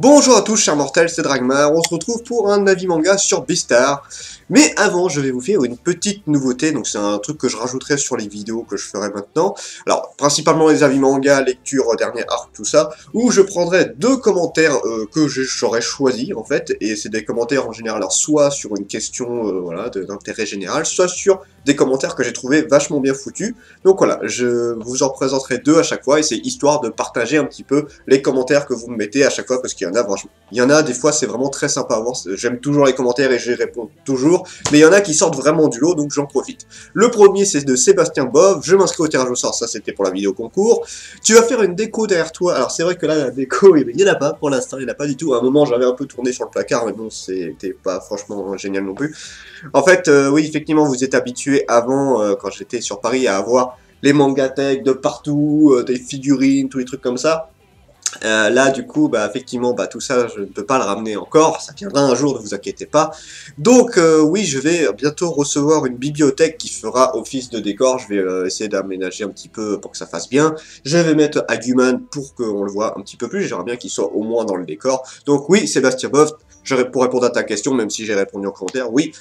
Bonjour à tous chers mortels, c'est Dragmar, on se retrouve pour un avis manga sur Beastar. Mais avant, je vais vous faire une petite nouveauté, donc c'est un truc que je rajouterai sur les vidéos que je ferai maintenant. Alors, principalement les avis manga, lecture, dernier arc, tout ça, où je prendrai deux commentaires que j'aurais choisi en fait, et c'est des commentaires en général, alors soit sur une question voilà, d'intérêt général, soit sur des commentaires que j'ai trouvé vachement bien foutus. Donc voilà, je vous en présenterai deux à chaque fois, et c'est histoire de partager un petit peu les commentaires que vous me mettez à chaque fois, parce qu'il y en a franchement. Il y en a des fois c'est vraiment très sympa à voir, j'aime toujours les commentaires et j'y réponds toujours, mais il y en a qui sortent vraiment du lot, donc j'en profite. Le premier c'est de Sébastien Bov, je m'inscris au tirage au sort, ça c'était pour la vidéo concours. Tu vas faire une déco derrière toi, alors c'est vrai que là la déco, il n'y en a pas pour l'instant, il n'y en a pas du tout. À un moment j'avais un peu tourné sur le placard, mais bon c'était pas franchement génial non plus. En fait, oui effectivement vous êtes habitué avant, quand j'étais sur Paris, à avoir les mangatech de partout, des figurines, tous les trucs comme ça. Là, du coup, bah, effectivement, bah, tout ça, je ne peux pas le ramener encore. Ça viendra un jour, ne vous inquiétez pas. Donc, oui, je vais bientôt recevoir une bibliothèque qui fera office de décor. Je vais essayer d'aménager un petit peu pour que ça fasse bien. Je vais mettre Aguman pour qu'on le voit un petit peu plus. J'aimerais bien qu'il soit au moins dans le décor. Donc, oui, Sébastien Boft, pour répondre à ta question, même si j'ai répondu en commentaire, oui,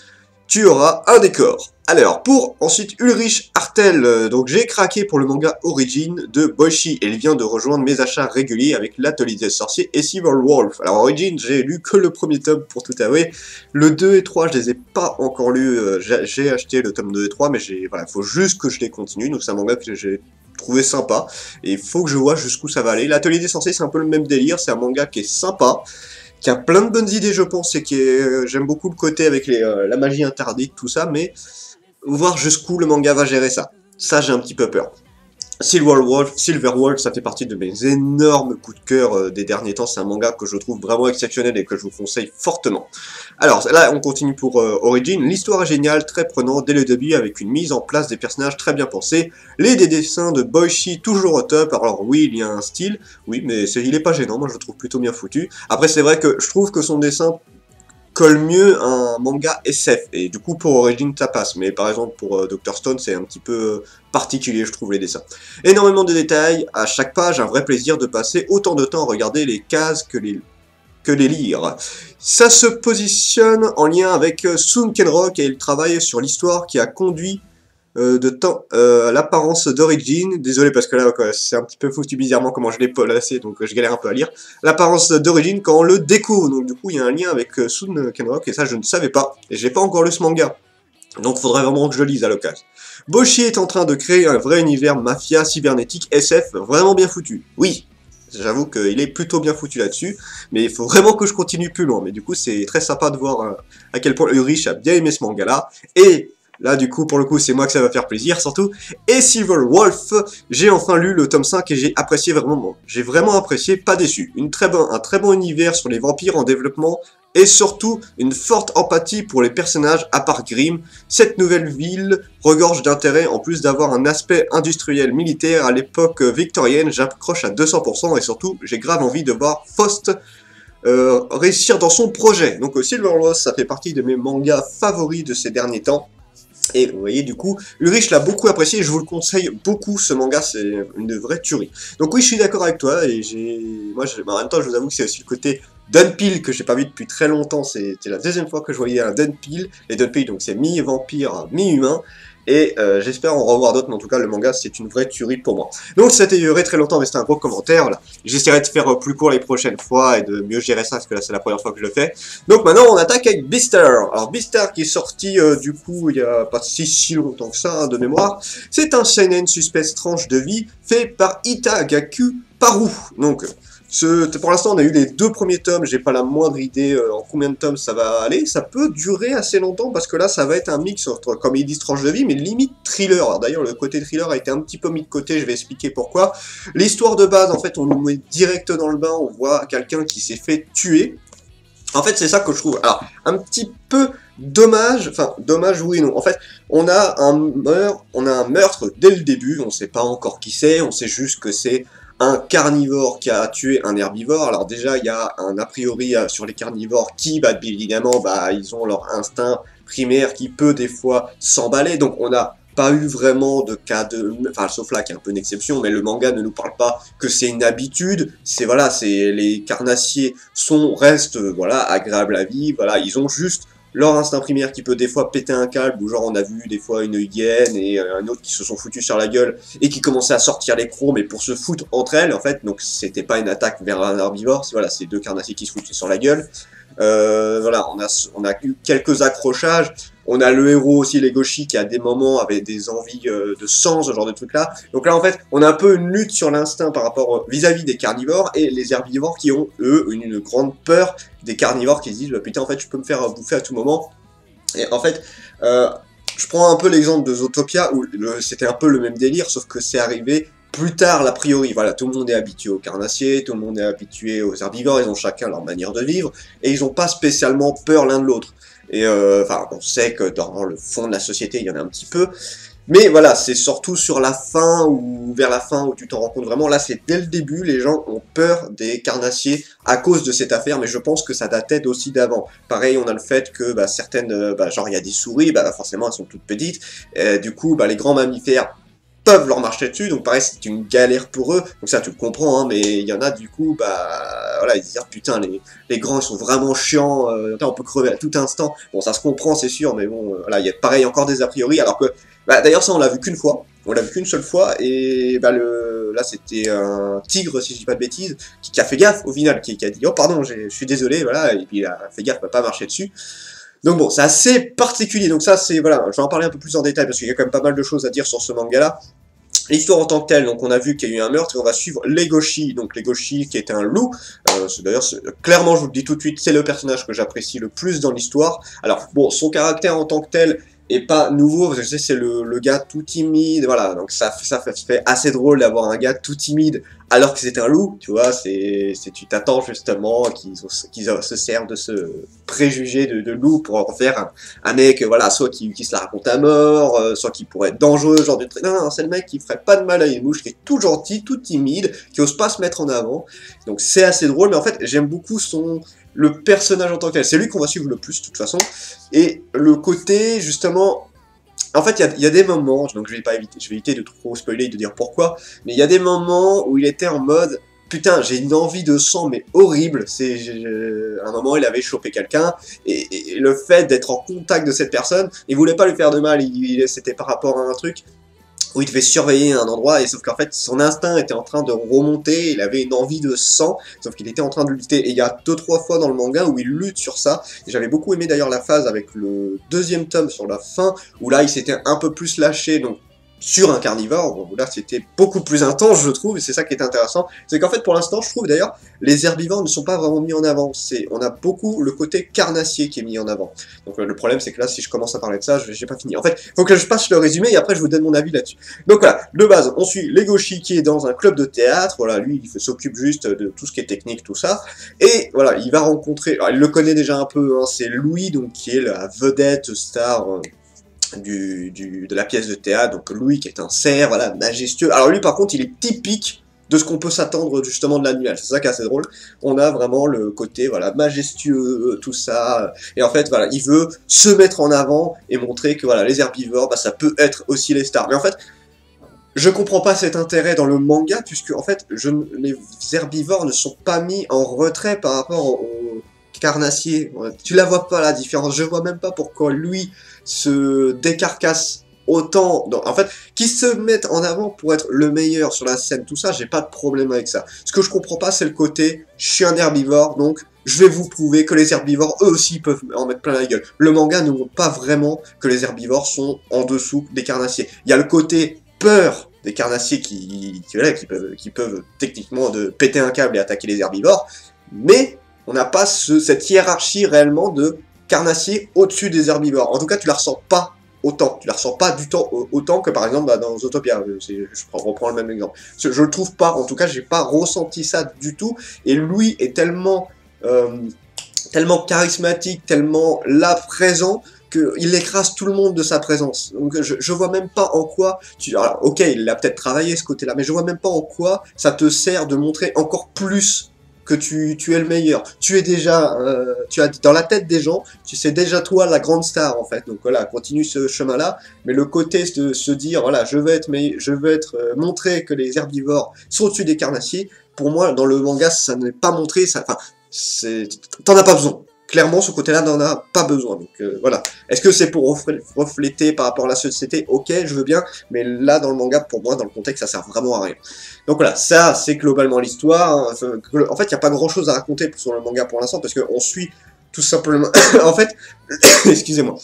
tu auras un décor. Alors, pour ensuite Ulrich Hartel, donc j'ai craqué pour le manga Origin de Boichi, et il vient de rejoindre mes achats réguliers avec l'Atelier des Sorciers et Civil Wolf. Alors Origin, j'ai lu que le premier tome pour tout avouer, le 2 et 3 je les ai pas encore lus, j'ai acheté le tome 2 et 3, mais voilà, faut juste que je les continue, donc c'est un manga que j'ai trouvé sympa, et il faut que je vois jusqu'où ça va aller. L'Atelier des Sorciers c'est un peu le même délire, c'est un manga qui est sympa, qui a plein de bonnes idées je pense, et j'aime beaucoup le côté avec la magie interdite, tout ça, mais voir jusqu'où le manga va gérer ça. Ça, j'ai un petit peu peur. Silver Wolf, ça fait partie de mes énormes coups de cœur des derniers temps. C'est un manga que je trouve vraiment exceptionnel et que je vous conseille fortement. Alors là, on continue pour Origin. L'histoire est géniale, très prenante dès le début, avec une mise en place des personnages très bien pensés. Les dessins de Boichi toujours au top. Alors oui, il y a un style, oui, mais il est pas gênant. Moi, je le trouve plutôt bien foutu. Après, c'est vrai que je trouve que son dessin colle mieux un manga SF, et du coup pour Origin ça passe, mais par exemple pour Dr Stone c'est un petit peu particulier je trouve les dessins. Énormément de détails, à chaque page un vrai plaisir de passer autant de temps à regarder les cases que les lire. Ça se positionne en lien avec Sun Kenrock et il travaille sur l'histoire qui a conduit l'apparence d'Origin, désolé parce que là c'est un petit peu foutu bizarrement comment je l'ai placé, donc je galère un peu à lire, l'apparence d'Origin quand on le découvre, donc du coup il y a un lien avec Sun Kenrock, et ça je ne savais pas, et j'ai pas encore lu ce manga, donc faudrait vraiment que je le lise à l'occasion. Boshi est en train de créer un vrai univers mafia, cybernétique, SF, vraiment bien foutu, oui. J'avoue qu'il est plutôt bien foutu là-dessus, mais il faut vraiment que je continue plus loin, mais du coup c'est très sympa de voir à quel point Ulrich a bien aimé ce manga-là, et là, du coup, pour le coup, c'est moi que ça va faire plaisir, surtout. Et Silver Wolf, j'ai enfin lu le tome 5 et j'ai apprécié vraiment. J'ai vraiment apprécié, pas déçu. Un très bon univers sur les vampires en développement, et surtout, une forte empathie pour les personnages, à part Grimm. Cette nouvelle ville regorge d'intérêt, en plus d'avoir un aspect industriel militaire à l'époque victorienne, j'accroche à 200%, et surtout, j'ai grave envie de voir Faust réussir dans son projet. Donc Silver Wolf, ça fait partie de mes mangas favoris de ces derniers temps. Et vous voyez, du coup, Ulrich l'a beaucoup apprécié, et je vous le conseille beaucoup, ce manga, c'est une vraie tuerie. Donc oui, je suis d'accord avec toi, et en même temps, je vous avoue que c'est aussi le côté Dunpeel que j'ai pas vu depuis très longtemps, c'était la deuxième fois que je voyais un Dunpeel, et Dunpeel, donc c'est mi-vampire, mi-humain, et j'espère en revoir d'autres, mais en tout cas, le manga, c'est une vraie tuerie pour moi. Donc ça a duré très longtemps, mais c'était un gros commentaire, là. J'essaierai de faire plus court les prochaines fois, et de mieux gérer ça, parce que là, c'est la première fois que je le fais. Donc maintenant, on attaque avec Beastar. Alors Beastar qui est sorti, du coup, il y a pas si longtemps que ça, de mémoire. C'est un seinen suspense tranche de vie, fait par Itagaku Paru. Donc, pour l'instant, on a eu les deux premiers tomes, j'ai pas la moindre idée en combien de tomes ça va aller. Ça peut durer assez longtemps parce que là, ça va être un mix entre comédie tranche de vie, mais limite thriller. Alors d'ailleurs, le côté thriller a été un petit peu mis de côté, je vais expliquer pourquoi. L'histoire de base, en fait, on nous met direct dans le bain, on voit quelqu'un qui s'est fait tuer. En fait, c'est ça que je trouve. Alors, un petit peu dommage, enfin, dommage oui et non. En fait, on a un meurtre dès le début, on sait pas encore qui c'est, on sait juste que c'est un carnivore qui a tué un herbivore. Alors déjà, il y a un a priori sur les carnivores qui, évidemment, ils ont leur instinct primaire qui peut des fois s'emballer. Donc on a pas eu vraiment de cas de... Enfin, sauf là, qui est un peu une exception, mais le manga ne nous parle pas que c'est une habitude. C'est, voilà, c'est... Les carnassiers restent, voilà, agréables à vivre, voilà, ils ont juste leur instinct primaire qui peut des fois péter un câble, ou genre on a vu des fois une hyène et un autre qui se sont foutus sur la gueule et qui commençaient à sortir les crocs, mais pour se foutre entre elles, en fait, donc c'était pas une attaque vers un herbivore, voilà, c'est deux carnassiers qui se foutent sur la gueule. Voilà, on a eu quelques accrochages. On a le héros aussi, Legoshi, qui à des moments avait des envies de sang, ce genre de truc-là. Donc là, en fait, on a un peu une lutte sur l'instinct par rapport vis-à-vis des carnivores et les herbivores qui ont, eux, une grande peur des carnivores qui se disent bah, putain, en fait, je peux me faire bouffer à tout moment. Et en fait, je prends un peu l'exemple de Zootopia où c'était un peu le même délire, sauf que c'est arrivé plus tard, l'a priori. Voilà, tout le monde est habitué aux carnassiers, tout le monde est habitué aux herbivores, ils ont chacun leur manière de vivre, et ils n'ont pas spécialement peur l'un de l'autre. Et enfin, on sait que dans le fond de la société, il y en a un petit peu. Mais voilà, c'est surtout sur la fin, ou vers la fin, où tu t'en rends compte vraiment. Là, c'est dès le début, les gens ont peur des carnassiers à cause de cette affaire, mais je pense que ça datait aussi d'avant. Pareil, on a le fait que bah, certaines, genre il y a des souris, bah, forcément elles sont toutes petites, du coup, bah, les grands mammifères peuvent leur marcher dessus, donc pareil, c'est une galère pour eux, donc ça tu le comprends, hein, mais il y en a du coup, bah, voilà, ils disent, ah, putain, les grands, ils sont vraiment chiants, on peut crever à tout instant, bon, ça se comprend, c'est sûr, mais bon, voilà, il y a pareil, encore des a priori, alors que, bah, d'ailleurs, ça, on l'a vu qu'une fois, on l'a vu qu'une seule fois, et bah, là, c'était un tigre, si je dis pas de bêtises, qui a fait gaffe, au final, qui a dit, oh, pardon, je suis désolé, voilà, et puis il a fait gaffe, il va pas marcher dessus. Donc bon, c'est assez particulier, donc ça c'est, voilà, je vais en parler un peu plus en détail parce qu'il y a quand même pas mal de choses à dire sur ce manga-là. L'histoire en tant que telle, donc on a vu qu'il y a eu un meurtre et on va suivre Legoshi, donc Legoshi qui était un loup, d'ailleurs clairement je vous le dis tout de suite, c'est le personnage que j'apprécie le plus dans l'histoire. Alors bon, son caractère en tant que tel est pas nouveau, parce que je sais c'est le gars tout timide, voilà, donc ça fait assez drôle d'avoir un gars tout timide alors que c'est un loup, tu vois, tu t'attends justement qu'ils se servent de ce préjugé de loup pour en faire un mec, voilà, soit qui se la raconte à mort, soit qui pourrait être dangereux, genre de truc. Non, c'est le mec qui ferait pas de mal à une mouche, qui est tout gentil, tout timide, qui ose pas se mettre en avant. Donc c'est assez drôle, mais en fait, j'aime beaucoup le personnage en tant que tel. C'est lui qu'on va suivre le plus, de toute façon. Et le côté, justement... En fait, il y a des moments, donc je vais éviter de trop spoiler et de dire pourquoi, mais il y a des moments où il était en mode putain, j'ai une envie de sang, mais horrible. À un moment, il avait chopé quelqu'un, et le fait d'être en contact de cette personne, il voulait pas lui faire de mal, c'était par rapport à un truc où il devait surveiller un endroit, et sauf qu'en fait, son instinct était en train de remonter, il avait une envie de sang, sauf qu'il était en train de lutter, et il y a 2-3 fois dans le manga où il lutte sur ça, et j'avais beaucoup aimé d'ailleurs la phase avec le deuxième tome sur la fin, où là, il s'était un peu plus lâché, donc sur un carnivore, bon, là c'était beaucoup plus intense je trouve, et c'est ça qui est intéressant, c'est qu'en fait pour l'instant je trouve d'ailleurs, les herbivores ne sont pas vraiment mis en avant, on a beaucoup le côté carnassier qui est mis en avant, donc le problème c'est que là si je commence à parler de ça, j'ai pas fini, en fait il faut que je passe le résumé et après je vous donne mon avis là-dessus. Donc voilà, de base on suit Legoshi qui est dans un club de théâtre, voilà, lui il s'occupe juste de tout ce qui est technique, tout ça, et voilà, il va rencontrer, alors, il le connaît déjà un peu, hein, c'est Louis, donc qui est la vedette star de la pièce de théâtre, donc Louis qui est un cerf, voilà, majestueux. Alors lui par contre il est typique de ce qu'on peut s'attendre justement de l'annuel, c'est ça qui est assez drôle, on a vraiment le côté, voilà, majestueux, tout ça, et en fait, voilà, il veut se mettre en avant et montrer que, voilà, les herbivores, bah, ça peut être aussi les stars, mais en fait, je comprends pas cet intérêt dans le manga, puisque, en fait, les herbivores ne sont pas mis en retrait par rapport aux carnassiers, tu la vois pas la différence, je vois même pas pourquoi lui se décarcasse autant, en fait, qui se mettent en avant pour être le meilleur sur la scène, tout ça, j'ai pas de problème avec ça. Ce que je comprends pas, c'est le côté, je suis un herbivore, donc je vais vous prouver que les herbivores, eux aussi, peuvent en mettre plein la gueule. Le manga ne montre pas vraiment que les herbivores sont en dessous des carnassiers. Il y a le côté peur des carnassiers qui peuvent techniquement péter un câble et attaquer les herbivores, mais on n'a pas cette hiérarchie réellement de carnassiers au-dessus des herbivores. En tout cas, tu la ressens pas autant. Tu la ressens pas du temps autant que par exemple dans Zootopia. Je reprends le même exemple. Je le trouve pas, en tout cas, j'ai pas ressenti ça du tout. Et lui est tellement charismatique, tellement là présent, qu'il écrase tout le monde de sa présence. Donc je vois même pas en quoi... Alors, ok, il a peut-être travaillé ce côté-là, mais je vois même pas en quoi ça te sert de montrer encore plus que tu es le meilleur. Tu es déjà, tu as dans la tête des gens, tu sais déjà toi la grande star en fait. Donc voilà, continue ce chemin-là. Mais le côté de se dire, voilà, je veux être montrer que les herbivores sont au-dessus des carnassiers. Pour moi, dans le manga, ça n'est pas montré. Ça, enfin, t'en as pas besoin. Clairement, ce côté-là n'en a pas besoin. Donc voilà. Est-ce que c'est pour refléter par rapport à la société? Ok, je veux bien. Mais là, dans le manga, pour moi, dans le contexte, ça sert vraiment à rien. Donc voilà, ça, c'est globalement l'histoire. En fait, il n'y a pas grand-chose à raconter sur le manga pour l'instant, parce qu'on suit tout simplement... en fait, excusez-moi.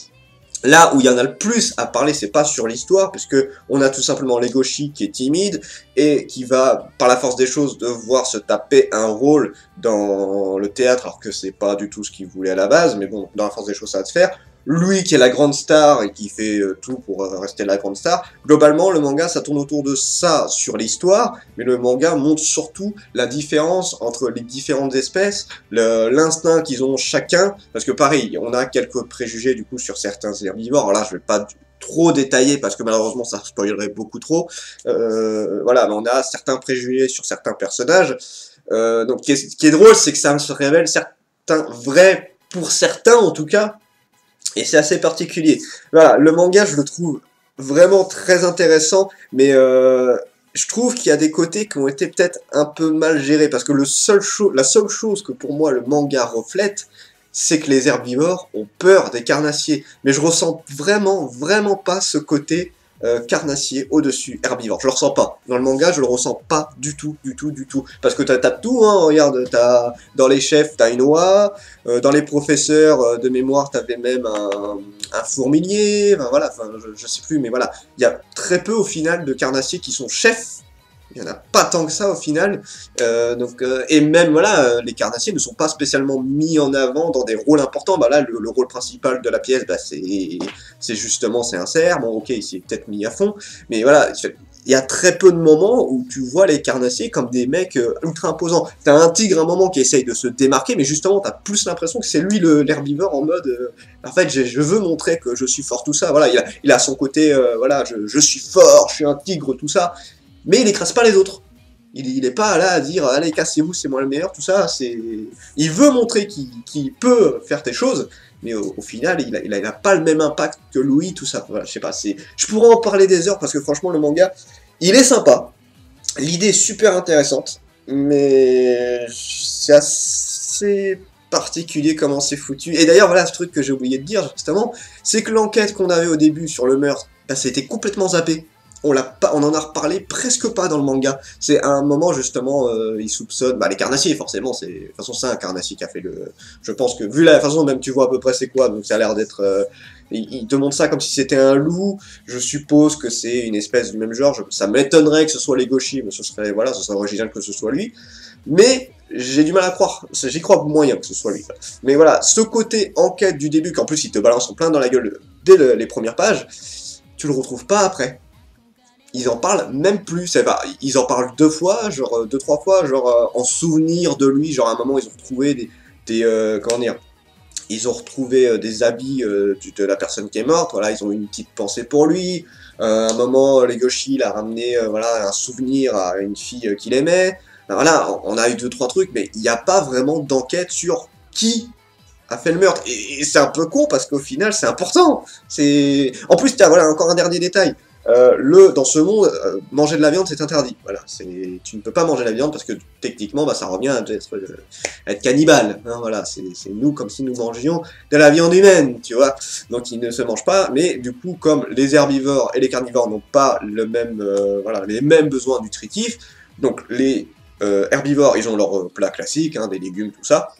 Là où il y en a le plus à parler, c'est pas sur l'histoire, puisque on a tout simplement Legoshi qui est timide et qui va, par la force des choses, devoir se taper un rôle dans le théâtre, alors que c'est pas du tout ce qu'il voulait à la base, mais bon, dans la force des choses, ça va se faire. Lui qui est la grande star et qui fait tout pour rester la grande star. Globalement, le manga, ça tourne autour de ça sur l'histoire, mais le manga montre surtout la différence entre les différentes espèces, l'instinct qu'ils ont chacun, parce que pareil, on a quelques préjugés du coup sur certains herbivores. Alors là, je vais pas trop détailler parce que malheureusement ça spoilerait beaucoup trop. Voilà, mais on a certains préjugés sur certains personnages. Donc ce qui est drôle, c'est que ça se révèle certains vrais, pour certains en tout cas, et c'est assez particulier. Voilà, le manga, je le trouve vraiment très intéressant, mais je trouve qu'il y a des côtés qui ont été peut-être un peu mal gérés, parce que la seule chose que pour moi le manga reflète, c'est que les herbivores ont peur des carnassiers. Mais je ressens vraiment, vraiment pas ce côté carnassier au-dessus herbivore. Je le ressens pas. Dans le manga, je le ressens pas du tout, du tout, du tout. Parce que t'as tout, hein, regarde, dans les chefs, t'as une oie, dans les professeurs de mémoire, t'avais même un fourmilier, enfin voilà, enfin, je sais plus, mais voilà. Il y a très peu au final de carnassiers qui sont chefs. Il n'y en a pas tant que ça au final, et même voilà, les carnassiers ne sont pas spécialement mis en avant dans des rôles importants. Bah là, le rôle principal de la pièce, bah, c'est justement c'est un cerf. Bon, ok, il s'est peut-être mis à fond, mais voilà, il y a très peu de moments où tu vois les carnassiers comme des mecs ultra imposants. T'as un tigre à un moment qui essaye de se démarquer, mais justement t'as plus l'impression que c'est lui l'herbivore en mode en fait je veux montrer que je suis fort, tout ça. Voilà, il a son côté voilà, je suis fort, je suis un tigre, tout ça. Mais il écrase pas les autres. Il est pas là à dire allez cassez-vous, c'est moi le meilleur, tout ça. Il veut montrer qu'il peut faire tes choses, mais au final il a pas le même impact que Louis, tout ça. Voilà, je sais pas. Je pourrais en parler des heures parce que franchement le manga il est sympa. L'idée est super intéressante, mais c'est assez particulier comment c'est foutu. Et d'ailleurs voilà ce truc que j'ai oublié de dire justement, c'est que l'enquête qu'on avait au début sur le meurtre, bah, c'était complètement zappé. On en a reparlé presque pas dans le manga. C'est à un moment justement, ils soupçonnent les carnassiers forcément. De toute façon c'est un carnassier qui a fait le. Je pense que vu la façon même tu vois à peu près c'est quoi, donc ça a l'air d'être. Il te montre ça comme si c'était un loup. Je suppose que c'est une espèce du même genre. Ça m'étonnerait que ce soit Legoshi, mais ce serait original que ce soit lui. Mais j'ai du mal à croire. J'y crois moyen que ce soit lui. Mais voilà, ce côté enquête du début, qu'en plus il te balance en plein dans la gueule dès les premières pages, tu le retrouves pas après. Ils en parlent même plus, ils en parlent deux, trois fois, genre en souvenir de lui, genre à un moment ils ont retrouvé comment dire, ils ont retrouvé des habits de la personne qui est morte, voilà, ils ont eu une petite pensée pour lui, à un moment Legoshi il a ramené voilà, un souvenir à une fille qu'il aimait, voilà, on a eu deux, trois trucs, mais il n'y a pas vraiment d'enquête sur qui a fait le meurtre, et c'est un peu con parce qu'au final c'est important, en plus voilà, encore un dernier détail, dans ce monde, manger de la viande c'est interdit. Voilà, tu ne peux pas manger de la viande parce que techniquement, ça revient à être cannibale. Hein, voilà, c'est nous comme si nous mangions de la viande humaine, tu vois. Donc ils ne se mangent pas, mais du coup, comme les herbivores et les carnivores n'ont pas les mêmes besoins nutritifs, donc les herbivores ils ont leurs plats classiques, hein, des légumes, tout ça,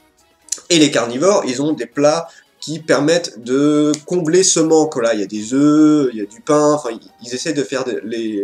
et les carnivores ils ont des plats qui permettent de combler ce manque-là. Il y a des œufs, il y a du pain, enfin, ils essaient de faire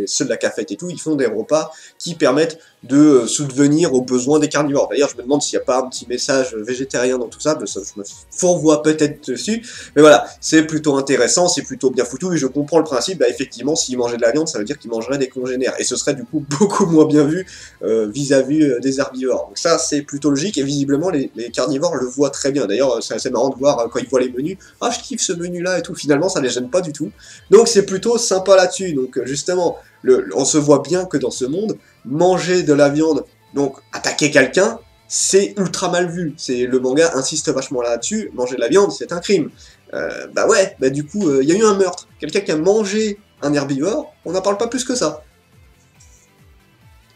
ceux de la cafette et tout, ils font des repas qui permettent de subvenir aux besoins des carnivores. D'ailleurs, je me demande s'il n'y a pas un petit message végétarien dans tout ça, je me fourvoie peut-être dessus, mais voilà, c'est plutôt intéressant, c'est plutôt bien foutu, et je comprends le principe, effectivement, s'ils mangeaient de la viande, ça veut dire qu'ils mangeraient des congénères, et ce serait du coup beaucoup moins bien vu vis-à-vis des herbivores. Donc ça, c'est plutôt logique, et visiblement, les carnivores le voient très bien. D'ailleurs, c'est assez marrant de voir quand ils voient les menus, ah, je kiffe ce menu-là et tout, finalement, ça les gêne pas du tout. Donc c'est plutôt sympa là-dessus, donc justement, on se voit bien que dans ce monde, manger de la viande, donc attaquer quelqu'un, c'est ultra mal vu. Le manga insiste vachement là-dessus, manger de la viande, c'est un crime. Bah ouais, bah du coup, il y a eu un meurtre. Quelqu'un qui a mangé un herbivore, on n'en parle pas plus que ça.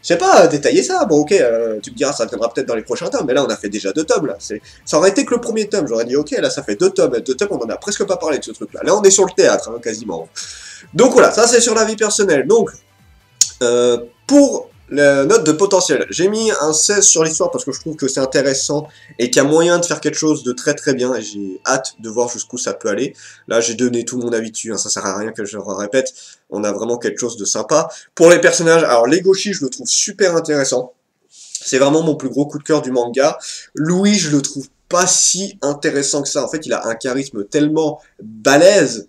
Je sais pas, détailler ça, bon ok, tu me diras, ça viendra peut-être dans les prochains tomes, mais là on a fait déjà 2 tomes, là. Ça aurait été que le premier tome, j'aurais dit ok, là ça fait 2 tomes, 2 tomes, on en a presque pas parlé de ce truc-là. Là on est sur le théâtre, hein, quasiment. Donc voilà, ça c'est sur la vie personnelle. Donc, pour la note de potentiel, j'ai mis un 16 sur l'histoire parce que je trouve que c'est intéressant et qu'il y a moyen de faire quelque chose de très très bien et j'ai hâte de voir jusqu'où ça peut aller. Là j'ai donné tout mon avis dessus, hein, ça sert à rien que je le répète, on a vraiment quelque chose de sympa. Pour les personnages, alors Legoshi je le trouve super intéressant, c'est vraiment mon plus gros coup de cœur du manga. Louis je le trouve pas si intéressant que ça, en fait il a un charisme tellement balèze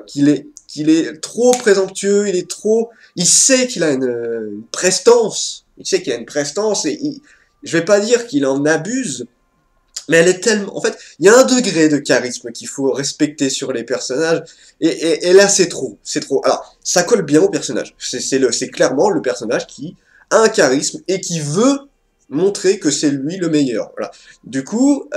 qu'il est trop présomptueux, il sait qu'il a une prestance, et je vais pas dire qu'il en abuse, mais elle est tellement, en fait, il y a un degré de charisme qu'il faut respecter sur les personnages, et là c'est trop. Alors, ça colle bien au personnage, c'est clairement le personnage qui a un charisme et qui veut montrer que c'est lui le meilleur, voilà. Du coup,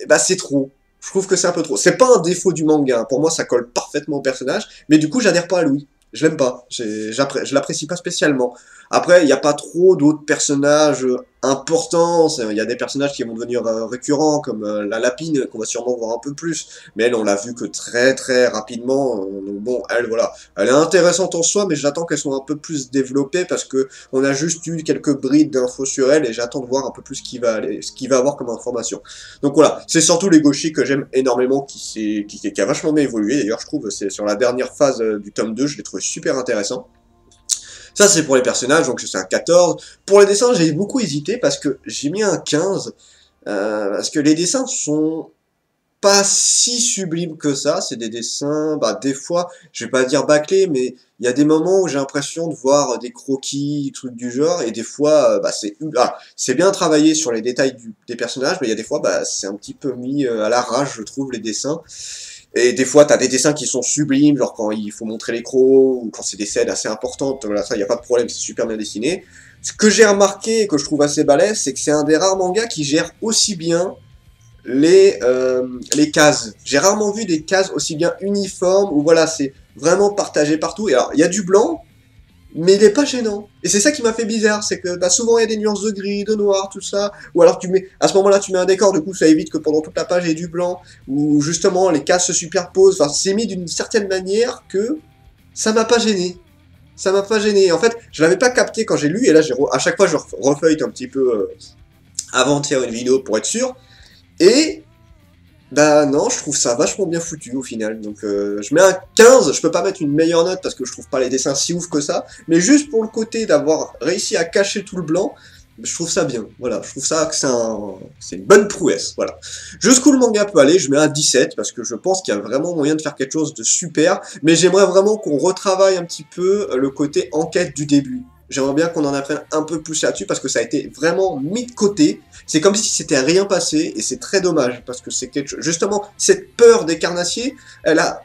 bah c'est trop. Je trouve que c'est un peu trop. C'est pas un défaut du manga, hein. Pour moi ça colle parfaitement au personnage, mais du coup j'adhère pas à Louis. Je l'aime pas, je l'apprécie pas spécialement. Après, il n'y a pas trop d'autres personnages importants, il y a des personnages qui vont devenir récurrents, comme la Lapine, qu'on va sûrement voir un peu plus, mais elle, on l'a vu que très très rapidement, donc bon, elle, voilà, elle est intéressante en soi, mais j'attends qu'elle soit un peu plus développée, parce que on a juste eu quelques brides d'infos sur elle, et j'attends de voir un peu plus ce qu'il va avoir comme information. Donc voilà, c'est surtout Legoshi que j'aime énormément, qui a vachement bien évolué, d'ailleurs je trouve, c'est sur la dernière phase du tome 2, je l'ai trouvé super intéressant. Ça c'est pour les personnages, donc c'est un 14. Pour les dessins, j'ai beaucoup hésité parce que j'ai mis un 15, parce que les dessins sont pas si sublimes que ça, c'est des dessins, bah des fois, je vais pas dire bâclés, mais il y a des moments où j'ai l'impression de voir des croquis, trucs du genre, et des fois, bah c'est bien travaillé sur les détails des personnages, mais il y a des fois, bah c'est un petit peu mis à l'arrache, je trouve, les dessins. Et des fois, t'as des dessins qui sont sublimes, genre quand il faut montrer les crocs, ou quand c'est des scènes assez importantes, voilà, ça, y a pas de problème, c'est super bien dessiné. Ce que j'ai remarqué, et que je trouve assez balèze, c'est que c'est un des rares mangas qui gère aussi bien les cases. J'ai rarement vu des cases aussi bien uniformes, où voilà, c'est vraiment partagé partout. Et alors, il y a du blanc, mais il est pas gênant. Et c'est ça qui m'a fait bizarre, c'est que bah, souvent il y a des nuances de gris, de noir, tout ça, ou alors à ce moment-là tu mets un décor, du coup ça évite que pendant toute la page il y ait du blanc, ou justement les cases se superposent, enfin c'est mis d'une certaine manière que ça m'a pas gêné. Ça m'a pas gêné. En fait, je l'avais pas capté quand j'ai lu, et là à chaque fois je refeuille un petit peu avant de faire une vidéo pour être sûr, et bah non, je trouve ça vachement bien foutu au final, donc je mets un 15, je peux pas mettre une meilleure note parce que je trouve pas les dessins si ouf que ça, mais juste pour le côté d'avoir réussi à cacher tout le blanc, je trouve ça bien, voilà, je trouve ça que c'est une bonne prouesse, voilà. Jusqu'où le manga peut aller, je mets un 17, parce que je pense qu'il y a vraiment moyen de faire quelque chose de super, mais j'aimerais vraiment qu'on retravaille un petit peu le côté enquête du début. J'aimerais bien qu'on en apprenne un peu plus là-dessus parce que ça a été vraiment mis de côté. C'est comme si c'était rien passé et c'est très dommage parce que c'est quelque chose. Justement, cette peur des carnassiers, elle a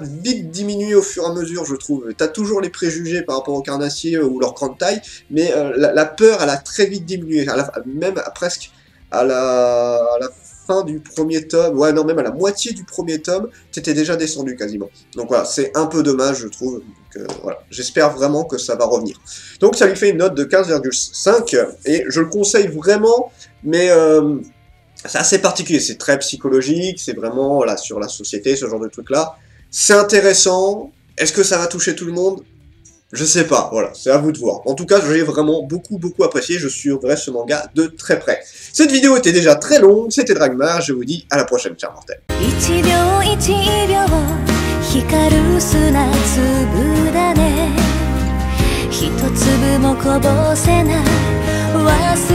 vite diminué au fur et à mesure, je trouve. T'as toujours les préjugés par rapport aux carnassiers ou leur grande taille, mais la peur, elle a très vite diminué. Même presque à la fin du premier tome, ouais non, même à la moitié du premier tome, t'étais déjà descendu quasiment. Donc voilà, c'est un peu dommage, je trouve. Donc voilà, j'espère vraiment que ça va revenir. Donc ça lui fait une note de 15,5, et je le conseille vraiment, mais c'est assez particulier, c'est très psychologique, c'est vraiment voilà, sur la société, ce genre de truc-là. C'est intéressant, est-ce que ça va toucher tout le monde ? Je sais pas, voilà, c'est à vous de voir. En tout cas, j'ai vraiment beaucoup apprécié, je suivrai ce manga de très près. Cette vidéo était déjà très longue, c'était Dragmar, je vous dis à la prochaine, chers mortels. 光る砂粒だね一粒もこぼせない忘